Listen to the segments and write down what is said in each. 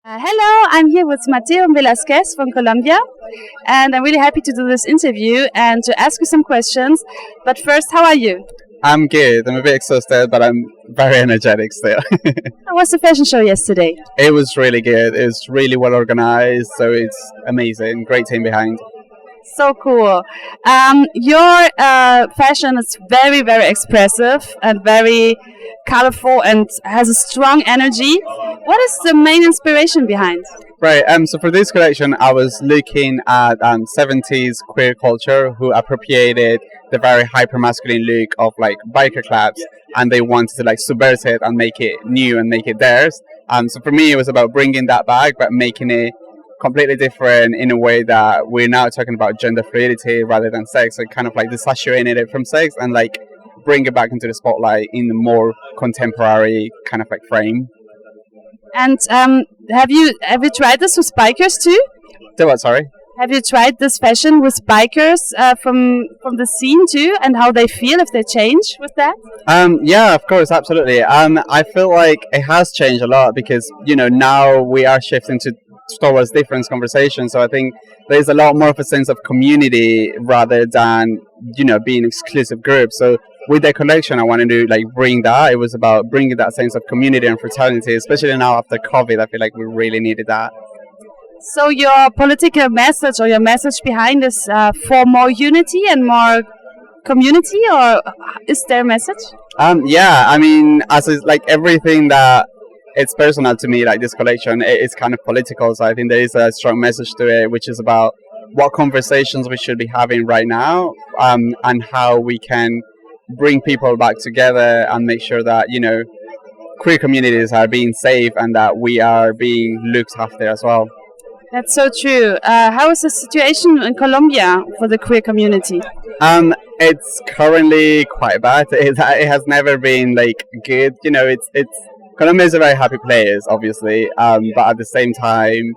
Hello, I'm here with Mateo and Velasquez from Colombia, and I'm really happy to do this interview and to ask you some questions. But first, how are you? I'm good. I'm a bit exhausted, but I'm very energetic still. How was the fashion show yesterday? It was really good. It was really well organized, so it's amazing. Great team behind. So cool. Your fashion is very, very expressive and very colorful and has a strong energy. What is the main inspiration behind? Right. So for this collection, I was looking at 70s queer culture who appropriated the very hyper-masculine look of like biker clubs, and they wanted to like subvert it and make it new and make it theirs. So for me, it was about bringing that back, but making it completely different in a way that we're now talking about gender fluidity rather than sex. So kind of like dissociating it from sex and like bring it back into the spotlight in a more contemporary kind of like frame. And have you tried this with bikers too? Do what? Sorry. Have you tried this fashion with bikers from the scene too, and how they feel if they change with that? Yeah, of course, absolutely. I feel like it has changed a lot because now we are shifting towards different conversations. So I think there's a lot more of a sense of community rather than being exclusive groups. So with the collection, I wanted to like bring that. It was about bringing that sense of community and fraternity, especially now after COVID. I feel like we really needed that. So your political message or your message behind is for more unity and more community, or is there a message? Yeah, I mean, as is, like everything that it's personal to me, like this collection, it's kind of political. So I think there is a strong message to it, which is about what conversations we should be having right now, and how we can bring people back together and make sure that queer communities are being safe and that we are being looked after as well. That's so true. How is the situation in Colombia for the queer community? It's currently quite bad. It has never been like good. It's Colombia is a very happy place, obviously, but at the same time,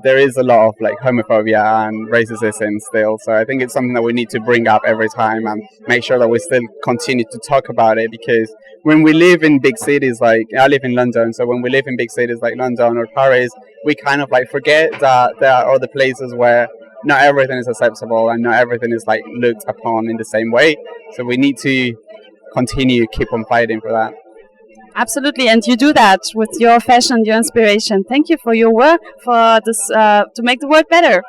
there is a lot of like homophobia and racism still. So I think it's something that we need to bring up every time and make sure that we still continue to talk about it, because when we live in big cities, like I live in London, so when we live in big cities like London or Paris, we kind of like forget that there are other places where not everything is acceptable and not everything is like looked upon in the same way. So we need to continue keep on fighting for that. Absolutely, and you do that with your fashion, your inspiration. Thank you for your work for this to make the world better.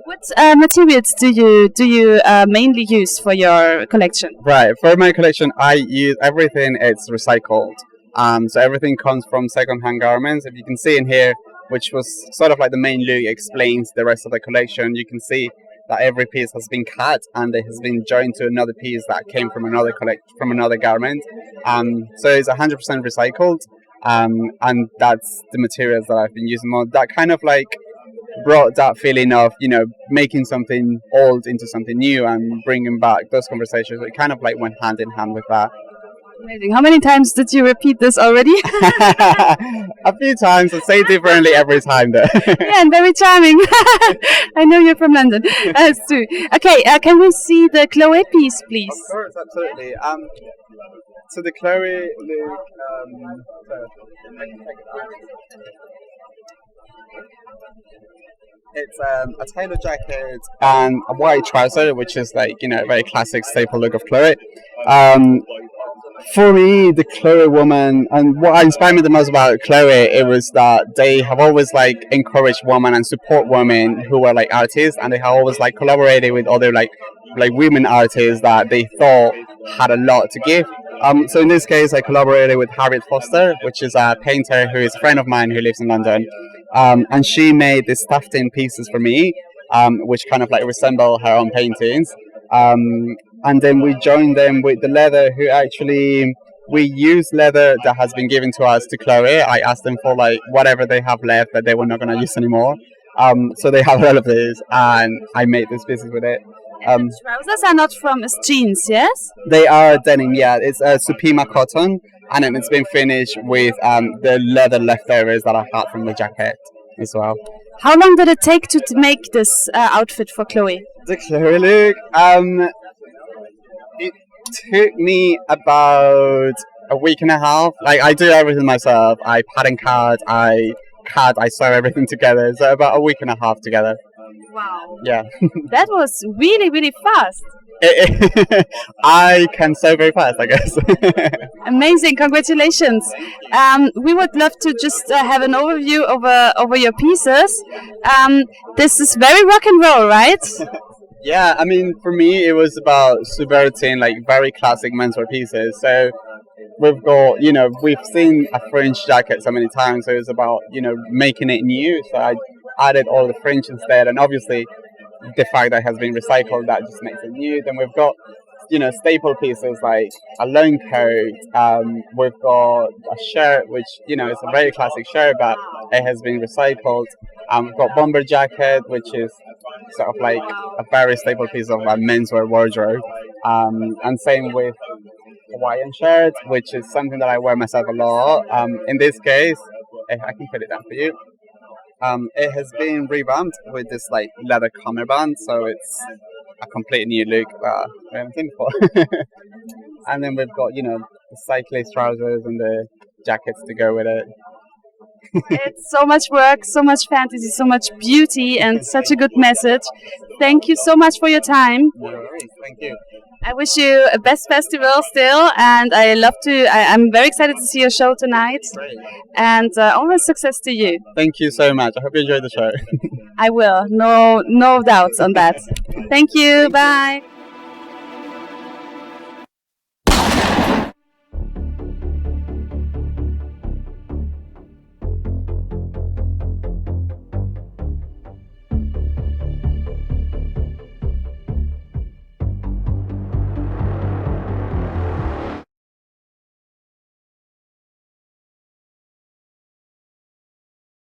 What materials do you mainly use for your collection? Right, for my collection, I use everything. It's recycled. So everything comes from second-hand garments. If you can see in here, which was sort of like the main look, explains the rest of the collection. You can see that every piece has been cut and it has been joined to another piece that came from another garment. So it's 100% recycled, and that's the materials that I've been using more. That kind of like brought that feeling of making something old into something new and bringing back those conversations. It kind of like went hand in hand with that. Amazing. How many times did you repeat this already? A few times. I say it differently every time though. Yeah, and very charming. I know you're from London. That's true. Okay, can we see the Chloe piece, please? Of course, absolutely. So the Chloe look, it's a tailor jacket and a white trouser, which is like a very classic staple look of Chloe. For me, the Chloe woman, and what inspired me the most about Chloe, it was that they have always like encouraged women and support women who were like artists, and they have always like collaborated with other like women artists that they thought had a lot to give. So in this case, I collaborated with Harriet Foster, which is a painter who is a friend of mine who lives in London, and she made these stuffed-in pieces for me, which kind of like resemble her own paintings. And then we joined them with the leather, we use leather that has been given to us to Chloe. I asked them for like whatever they have left that they were not going to use anymore. So they have all of this, and I made these pieces with it. The trousers are not from jeans, yes? They are denim, yeah. It's Supima cotton, and then it's been finished with the leather leftovers that I had from the jacket as well. How long did it take to make this outfit for Chloe? The Chloe look, it took me about a week and a half. Like I do everything myself. I pattern card, I sew everything together. So about a week and a half together. Wow. Yeah. That was really, really fast. I can sew very fast, I guess. Amazing, congratulations. We would love to just have an overview over your pieces. This is very rock and roll, right? Yeah, I mean, for me, it was about subverting like very classic menswear pieces. So we've got, we've seen a fringe jacket so many times. So it's about, making it new. So I added all the fringe instead. And obviously, the fact that it has been recycled, that just makes it new. Then we've got, staple pieces like a long coat. We've got a shirt, which, is a very classic shirt, but it has been recycled. We've got bomber jacket, which is sort of like a very staple piece of a menswear wardrobe. And same with Hawaiian shirt, which is something that I wear myself a lot. In this case, I can put it down for you. It has been revamped with this like leather cummerbund, so it's a completely new look that I haven't seen before. And then we've got, the cyclist trousers and the jackets to go with it. It's so much work, so much fantasy, so much beauty, and such a good message. Thank you so much for your time. No worries, thank you. I wish you a best festival still, and I'm very excited to see your show tonight. Great. And all the success to you. Thank you so much. I hope you enjoyed the show. I will, no doubts on that. Thank you, bye.